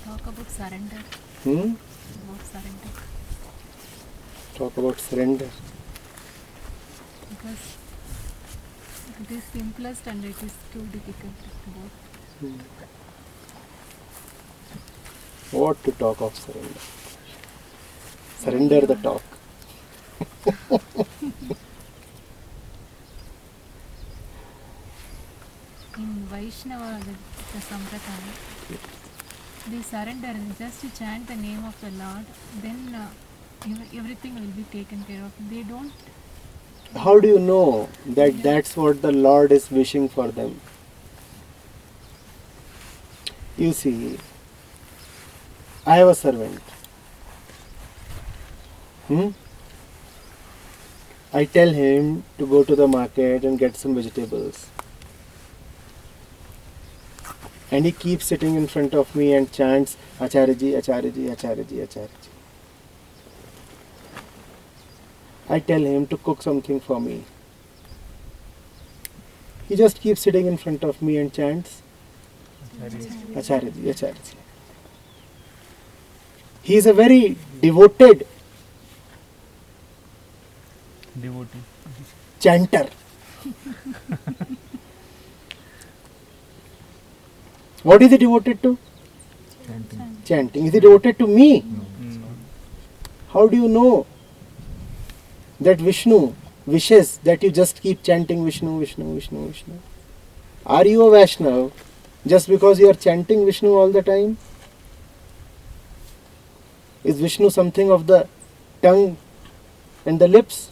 talk about surrender. About surrender. Talk about surrender. Because it is simplest and it is too difficult both. What to talk of surrender? Surrender the talk. In Vaishnava, the Sampradaya, they surrender and just to chant the name of the Lord, then everything will be taken care of. They don't. How do you know that that's what the Lord is wishing for them? You see, I have a servant. I tell him to go to the market and get some vegetables. And he keeps sitting in front of me and chants, Acharya-ji, Acharya-ji, Acharya-ji, Acharya-ji. I tell him to cook something for me. He just keeps sitting in front of me and chants, Acharya-ji, Acharya-ji. He is a very devoted chanter. What is he devoted to? Chanting. Is he devoted to me? How do you know that Vishnu wishes that you just keep chanting Vishnu, Vishnu, Vishnu, Vishnu? Are you a Vaishnava just because you are chanting Vishnu all the time? Is Vishnu something of the tongue and the lips?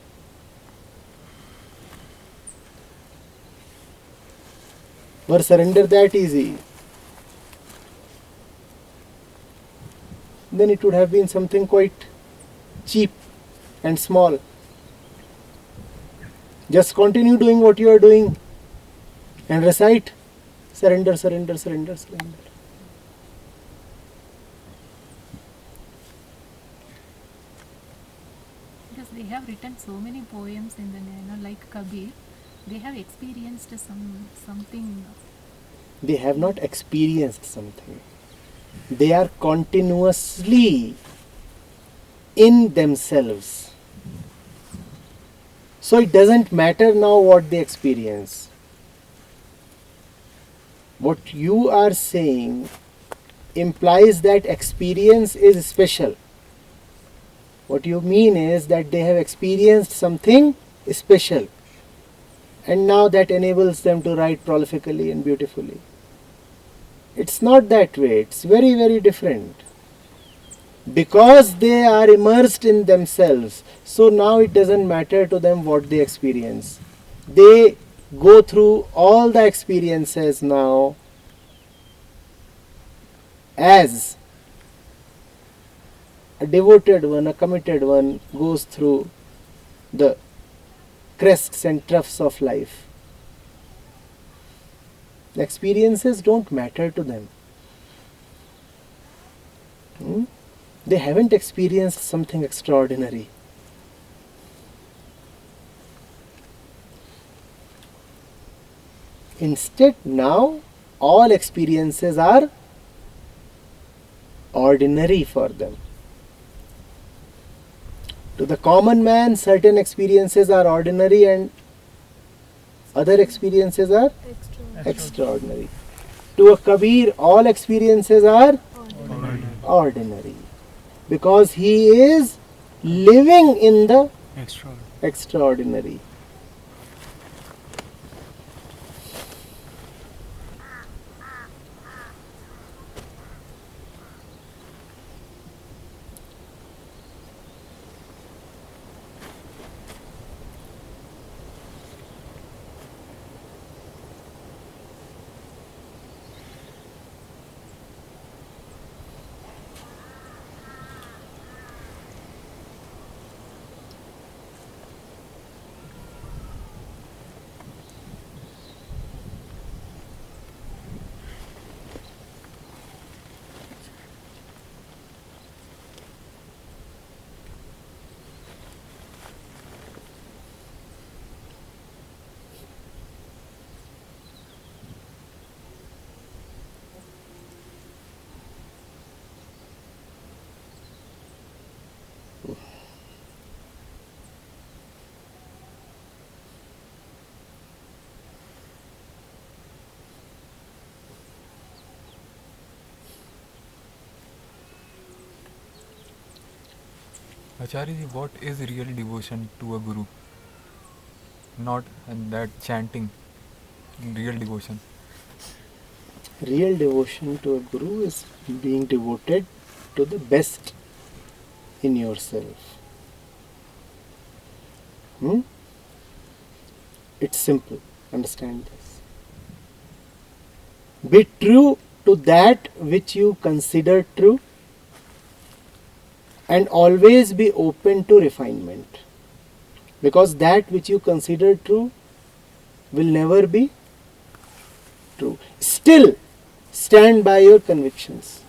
Were surrender that easy? Then it would have been something quite cheap and small. Just continue doing what you are doing and recite surrender, surrender, surrender, surrender. Because they have written so many poems in the like Kabir, they have experienced something. They have not experienced something. They are continuously in themselves. So it doesn't matter now what they experience. What you are saying implies that experience is special. What you mean is that they have experienced something special. And now that enables them to write prolifically and beautifully. It's not that way. It's very, very different. Because they are immersed in themselves, so now it doesn't matter to them what they experience. They go through all the experiences now as a devoted one, a committed one goes through the crests and troughs of life. The experiences don't matter to them. They haven't experienced something extraordinary. Instead, now all experiences are ordinary for them. To the common man, certain experiences are ordinary and other experiences are extraordinary. To a Kabir, all experiences are ordinary. Because he is living in the extraordinary. Acharya, what is real devotion to a guru? Not that chanting, real devotion. Real devotion to a guru is being devoted to the best in yourself. It's simple. Understand this. Be true to that which you consider true, and always be open to refinement. Because that which you consider true will never be true. Still, stand by your convictions.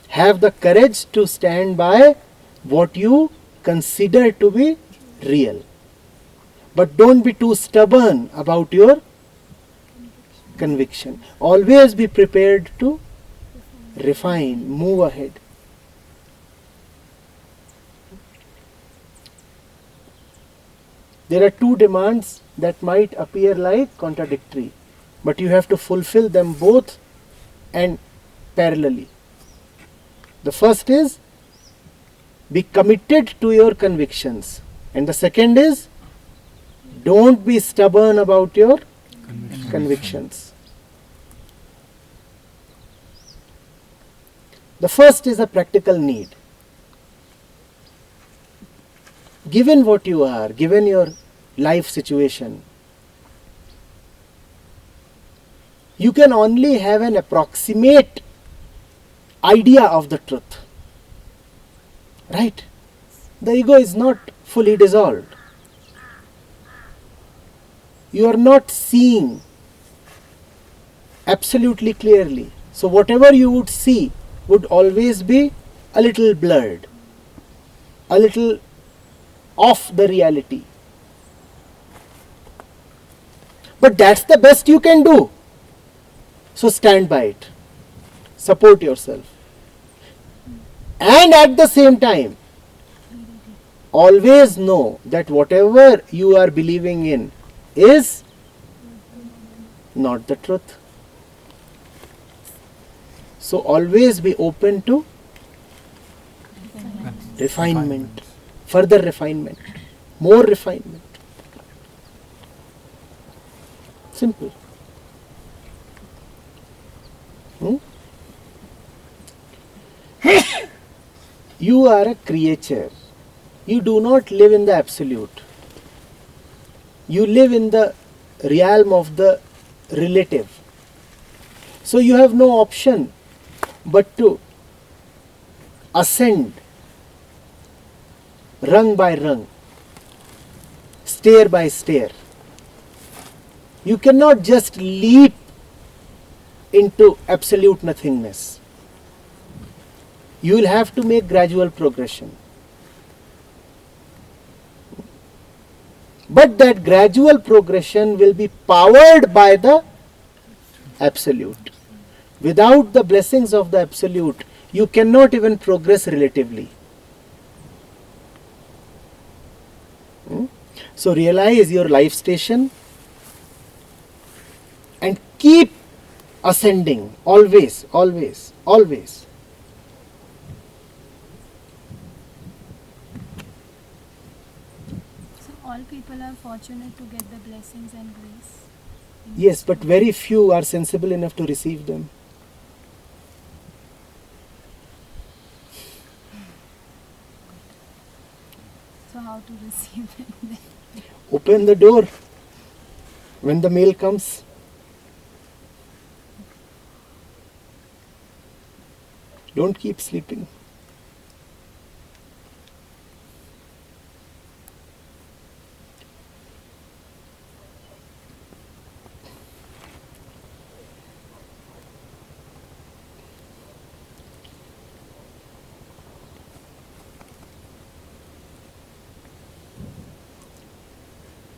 Have the courage to stand by what you consider to be real. But don't be too stubborn about your conviction. Always be prepared to refine, move ahead. There are two demands that might appear like contradictory, but you have to fulfill them both and parallelly. The first is be committed to your convictions, and the second is don't be stubborn about your convictions. The first is a practical need. Given what you are, given your life situation, you can only have an approximate idea of the truth. Right? The ego is not fully dissolved. You are not seeing absolutely clearly. So whatever you would see would always be a little blurred, a little off the reality. But that's the best you can do. So stand by it. Support yourself. And at the same time, always know that whatever you are believing in is not the truth. So always be open to refinement, further refinement, more refinement. Simple. You are a creature. You do not live in the absolute. You live in the realm of the relative. So you have no option but to ascend rung by rung, stair by stair. You cannot just leap into absolute nothingness. You will have to make gradual progression. But that gradual progression will be powered by the absolute. Without the blessings of the absolute, you cannot even progress relatively. So realize your life station and keep ascending always, always, always. So all people are fortunate to get the blessings and grace. Yes, but very few are sensible enough to receive them. So how to receive it then? Open the door when the mail comes. Don't keep sleeping.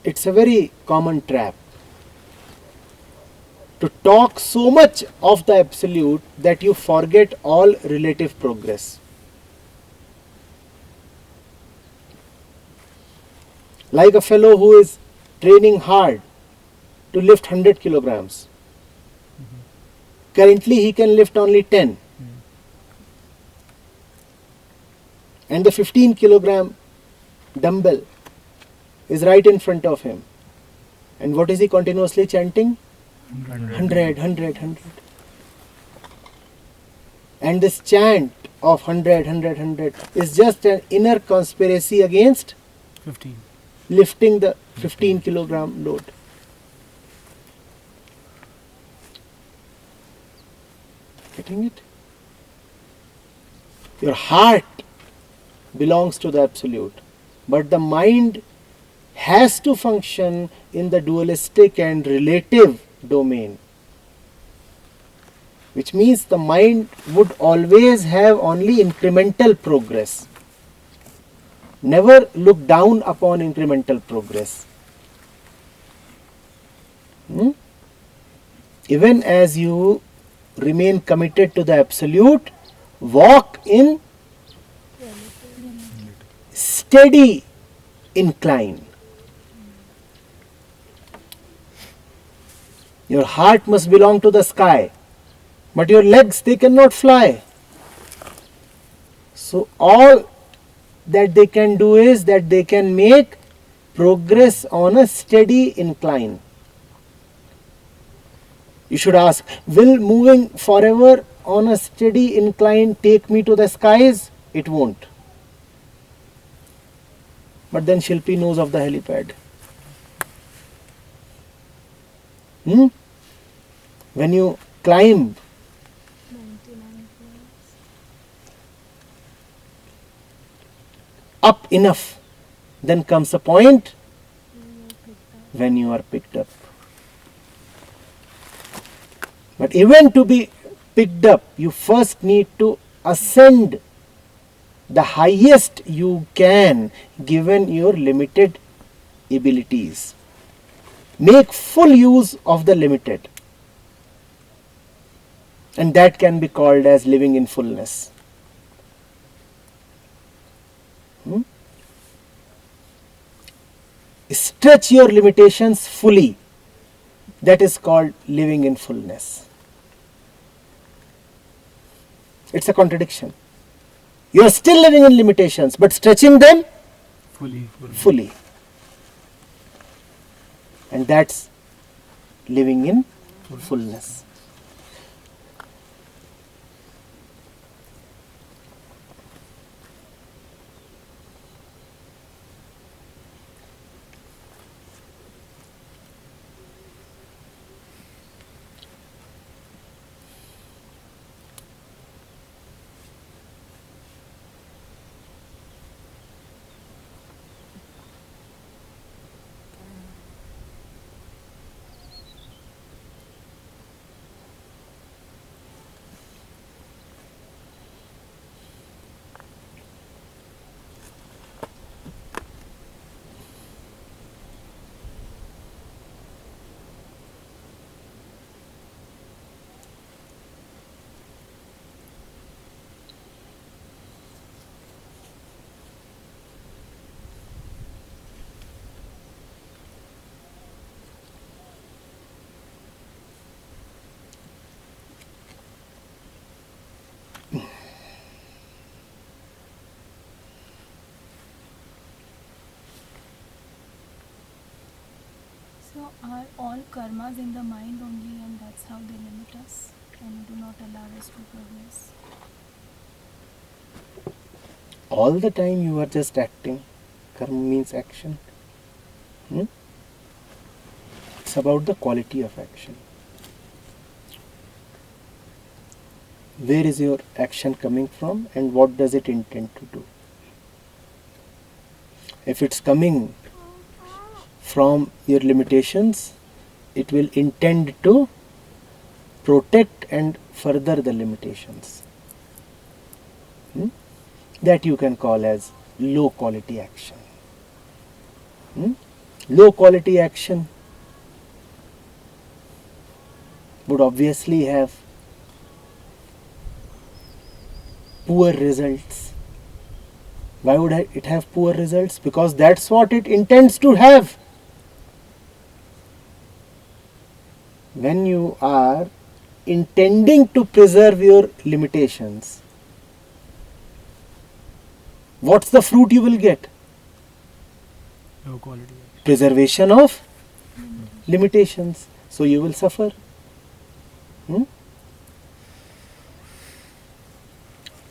It's a very common trap to talk so much of the absolute that you forget all relative progress. Like a fellow who is training hard to lift 100 kilograms. Currently he can lift only 10. and the 15 kilogram dumbbell is right in front of him. And what is he continuously chanting? 100, 100, 100. And this chant of 100, 100, 100 is just an inner conspiracy against 15. lifting the 15 kilogram load. Getting it? Your heart belongs to the Absolute, but the mind has to function in the dualistic and relative domain, which means the mind would always have only incremental progress. Never look down upon incremental progress. Even as you remain committed to the Absolute, walk in steady incline. Your heart must belong to the sky, but your legs, they cannot fly. So all that they can do is that they can make progress on a steady incline. You should ask, will moving forever on a steady incline take me to the skies? It won't. But then Shilpi knows of the helipad. When you climb up enough, then comes a point when you are picked up. But even to be picked up, you first need to ascend the highest you can given your limited abilities. Make full use of the limited. And that can be called as living in fullness. Stretch your limitations fully. That is called living in fullness. It's a contradiction. You are still living in limitations, but stretching them fully. And that's living in fullness. So are all karmas in the mind only, and that's how they limit us and do not allow us to progress? All the time you are just acting. Karma means action. It's about the quality of action. Where is your action coming from and what does it intend to do? If it's coming from your limitations, it will intend to protect and further the limitations. That you can call as low quality action. Low quality action would obviously have poor results. Why would it have poor results? Because that's what it intends to have. When you are intending to preserve your limitations, What's the fruit you will get? Low quality. Preservation of limitations. So you will suffer.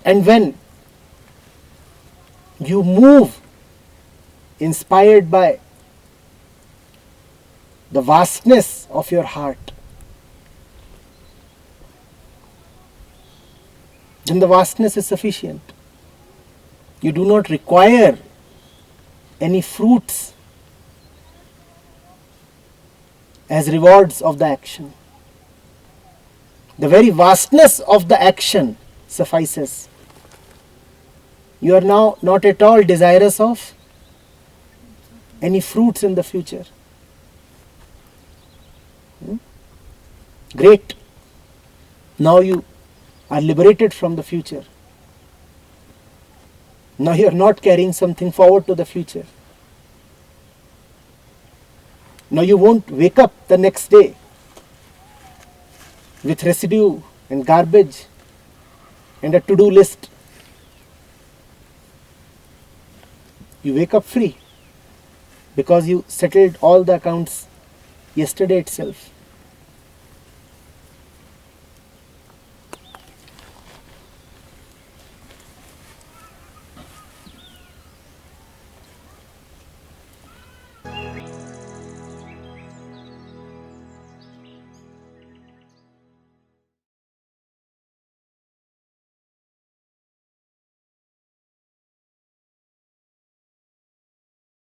And when you move inspired by the vastness of your heart, then the vastness is sufficient. You do not require any fruits as rewards of the action. The very vastness of the action suffices. You are now not at all desirous of any fruits in the future. Great. Now you are liberated from the future. Now you are not carrying something forward to the future. Now you won't wake up the next day with residue and garbage and a to-do list. You wake up free because you settled all the accounts yesterday itself.